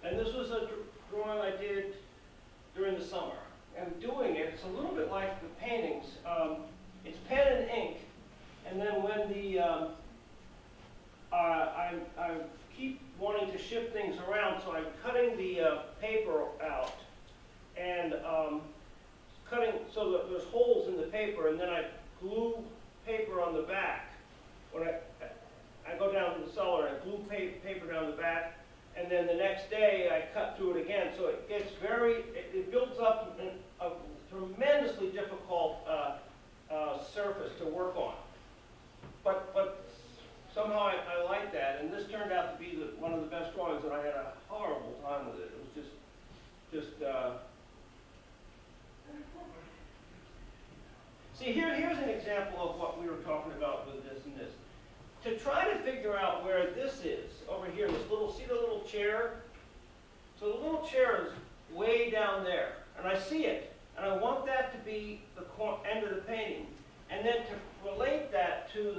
And this was a drawing I did during the summer. And doing it, it's a little bit like the paintings. It's pen and ink. And then when the, I keep wanting to shift things around, so I'm cutting the paper out and cutting so that there's holes in the paper, and then I glue paper on the back. When I go down to the cellar and I glue paper down the back, and then the next day I cut through it again. So it gets it builds up a tremendously difficult surface to work on. But somehow I like that, and this turned out to be one of the best drawings, and I had a horrible time with it. It was just see, here's an example of what we were talking about with this and this. To try to figure out where this is, over here, see the little chair? So the little chair is way down there, and I see it, and I want that to be the end of the painting. And then to relate that to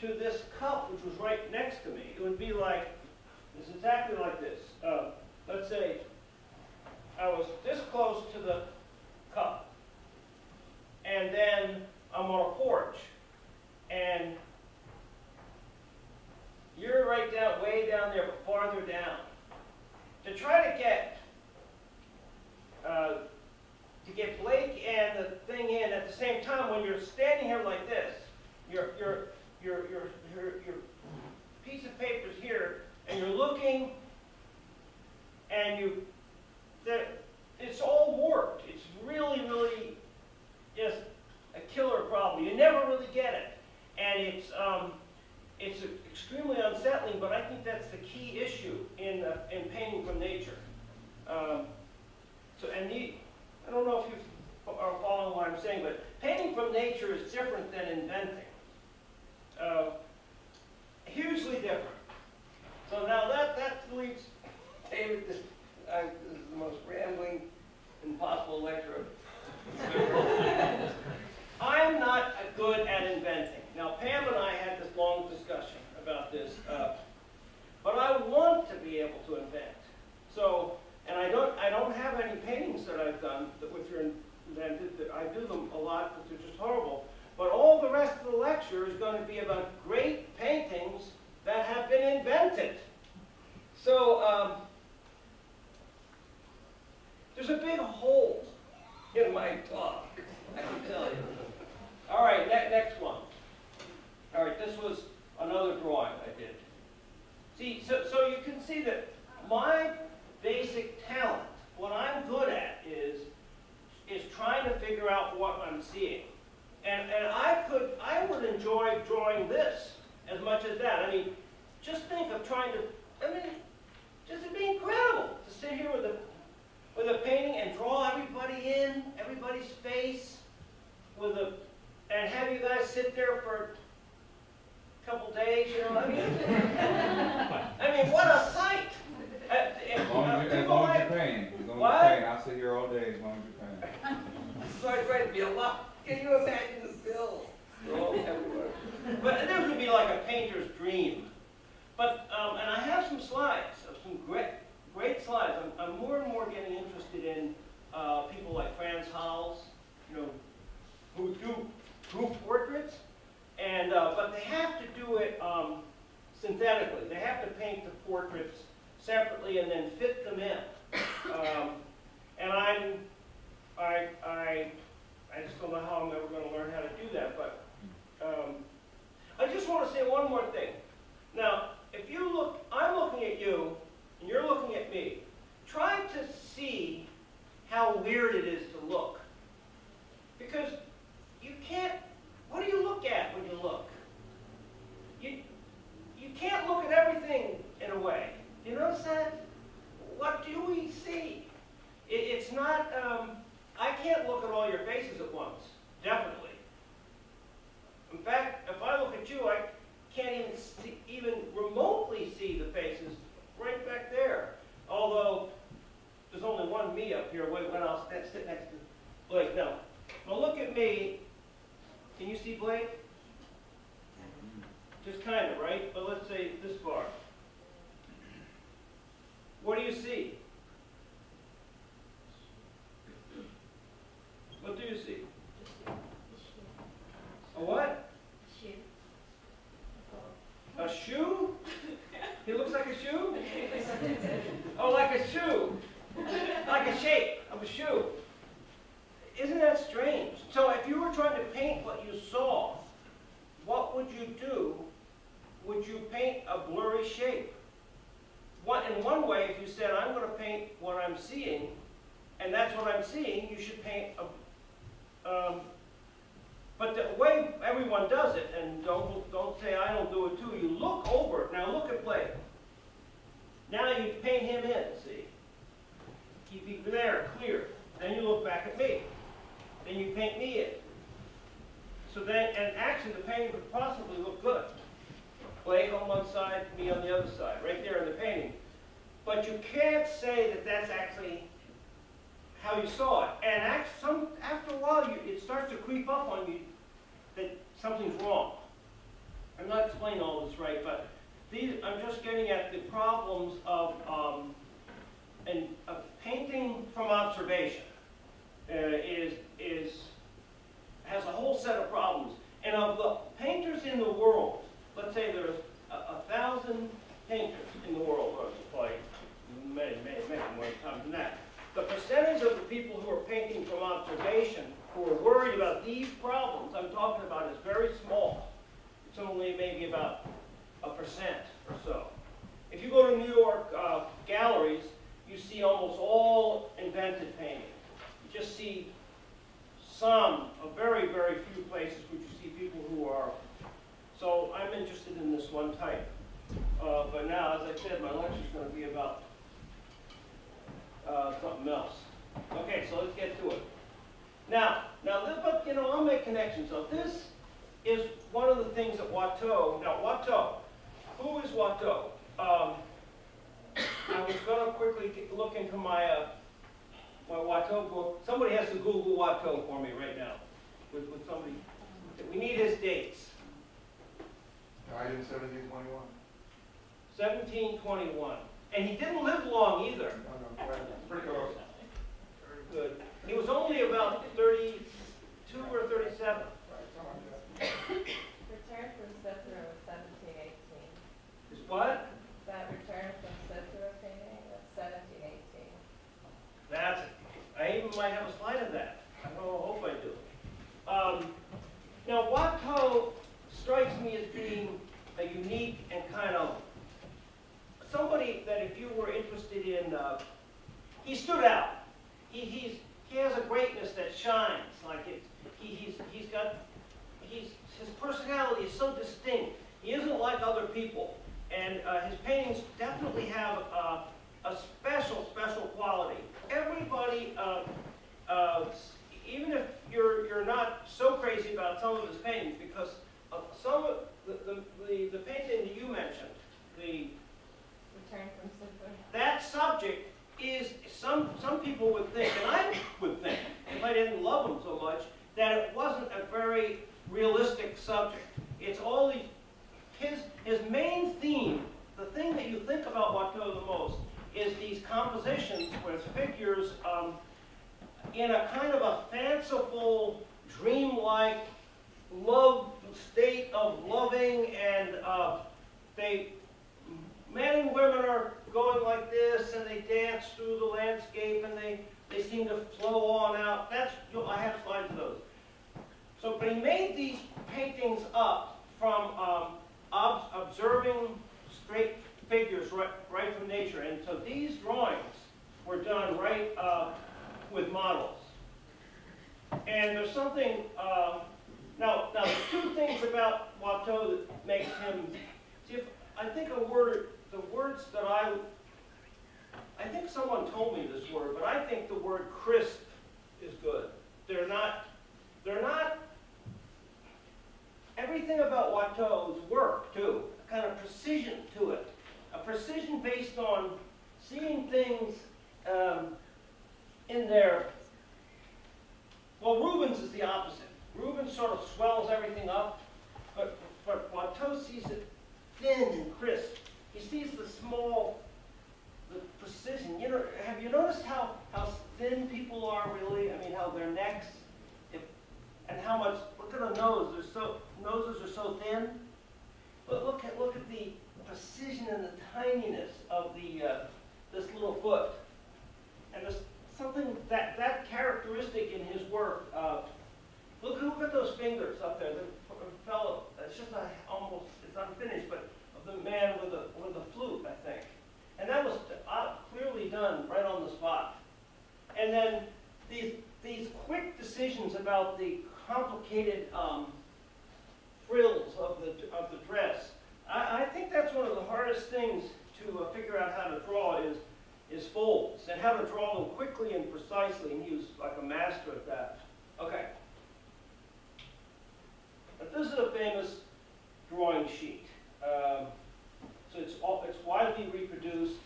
this cup, which was right next to me, it would be like, it's exactly like this. Let's say I was this close to the cup, and then I'm on a porch, and you're right down, way down there, but farther down. To try to get Blake and the thing in at the same time, when you're standing here like this, your piece of paper's here, and you're looking, and it's all warped. It's really, really just a killer problem. You never really get it, and it's extremely unsettling. But I think that's the key issue in painting from nature. I don't know if you are following what I'm saying, but painting from nature is different than inventing. Hugely different. So now that leads David. This is the most rambling, impossible lecture. I'm not good at inventing. Now Pam and I had this long discussion about this, but I want to be able to invent. So, and I don't have any paintings that I've done which are invented. That I do them a lot, but they're just horrible. But all the rest of the lecture is going to be about great paintings that have been invented. So there's a big hole in my talk, I can tell you. All right, next one. All right, this was another drawing I did. See, so you can see that my basic talent, what I'm good at, is trying to figure out what I'm seeing. And I would enjoy drawing this as much as that. I mean, just think of trying to, just it'd be incredible to sit here with a painting and draw everybody in, everybody's face, and have you guys sit there for a couple days, you know what I mean? I mean, what a sight! As long as you're paying. What? I'll sit here all day as long as you're paying. So I try to be a lot. Can you imagine the bill? Oh, everywhere. But this would be like a painter's dream. But and I have some slides of some great slides. I'm more and more getting interested in people like Franz Hals, you know, who do group portraits, and but they have to do it synthetically. They have to paint the portraits separately and then fit them in. And I just don't know how I'm ever going to learn how to do that. But I just want to say one more thing. Now, if you look, I'm looking at you, and you're looking at me. Try to see how weird it is to look. Because you can't, what do you look at when you look? You can't look at everything in a way. Do you notice that? What do we see? It's not, I can't look at all your faces at once, definitely. In fact, if I look at you, I can't even remotely see the faces right back there. Although, there's only one me up here when I'll sit next to Blake. Now look at me. Can you see Blake? Just kind of, right? But let's say this far. What Oh, like a shoe. Like a shape of a shoe. Isn't that strange? So if you were trying to paint what you saw, what would you do? Would you paint a blurry shape? In one way, if you said, I'm going to paint what I'm seeing, and that's what I'm seeing, you should paint a... but the way everyone does it, and don't say I don't do it too, you look over it. Now look at Blake. Now you paint him in, see? Keep it there, clear. Then you look back at me. Then you paint me in. So then, and actually the painting could possibly look good. Blake on one side, me on the other side, right there in the painting. But you can't say that that's actually how you saw it. And after a while, it starts to creep up on you that something's wrong. I'm not explaining all this right, but I'm just getting at the problems of painting from observation. Has a whole set of problems. And of the painters in the world, let's say there's 1,000 painters in the world, or like many more times than that. The percentage of the people who are painting from observation, who are worried about these problems I'm talking about, is very small. It's only maybe about 1% or so. If you go to New York galleries, you see almost all invented paintings. You just see a very, very few places which you see people who are. So I'm interested in this one type. But now, as I said, my lecture is going to be about something else. Okay, so let's get to it. Now, but you know, I'll make connections. So this is one of the things at Watteau. Now, Watteau. Who is Watteau? I was going to quickly look into my Watteau book. Somebody has to Google Watteau for me right now. With somebody, we need his dates. Died in 1721. 1721, and he didn't live long either. No, pretty close. Very good. He was only about 32 or 37. Return from Cicero was 1718. Is what? That return from Cicero painting was 1718. That's it. I even might have a slide of that. I hope I do. Now, Watteau strikes me as being a unique and kind of somebody that if you were interested in, he stood out. He has a greatness that shines. Like his personality is so distinct. He isn't like other people, and his paintings definitely have a special quality. Everybody, even if you're not so crazy about some of his paintings, because some of the painting that you mentioned, the Return from Cicero. that subject is some people would think, and I would think, if I didn't love him so much, that it wasn't a very realistic subject. It's all his main theme, the thing that you think about Watteau the most, is these compositions with figures in a kind of a fanciful, dreamlike love state of loving, and men and women are going like this, and they dance through the landscape, and they seem to flow on out. I have slides of those. So, but he made these paintings up from observing straight figures right from nature, and so these drawings were done right with models. And there's something. Now, the two things about Watteau that makes him. See, I think the words that I think someone told me this word, but I think the word crisp is good. They're not, everything about Watteau's work, too, a kind of precision to it. A precision based on seeing things in their, well, Rubens is the opposite. Rubens sort of swells everything up, but Watteau sees it thin and crisp. He sees the precision. You know, have you noticed how thin people are really? I mean, how their necks, and how much, look at the nose, noses are so thin. But look at the precision and the tininess of this little foot. And there's something, that characteristic in his work, look at those fingers up there. The fellow, it's just almost, it's unfinished, but of the man with the flute, I think. And that was clearly done right on the spot. And then these quick decisions about the complicated frills of the dress. I think that's one of the hardest things to figure out how to draw is folds, and how to draw them quickly and precisely, and he was like a master at that. Okay. But this is a famous drawing sheet. So it's widely reproduced,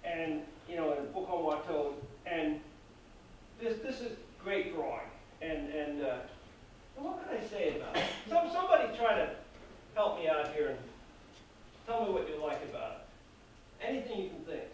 and in a book on Watteau, and this is great drawing. And what can I say about it? Somebody try to help me out here and tell me what you like about it. Anything you can think.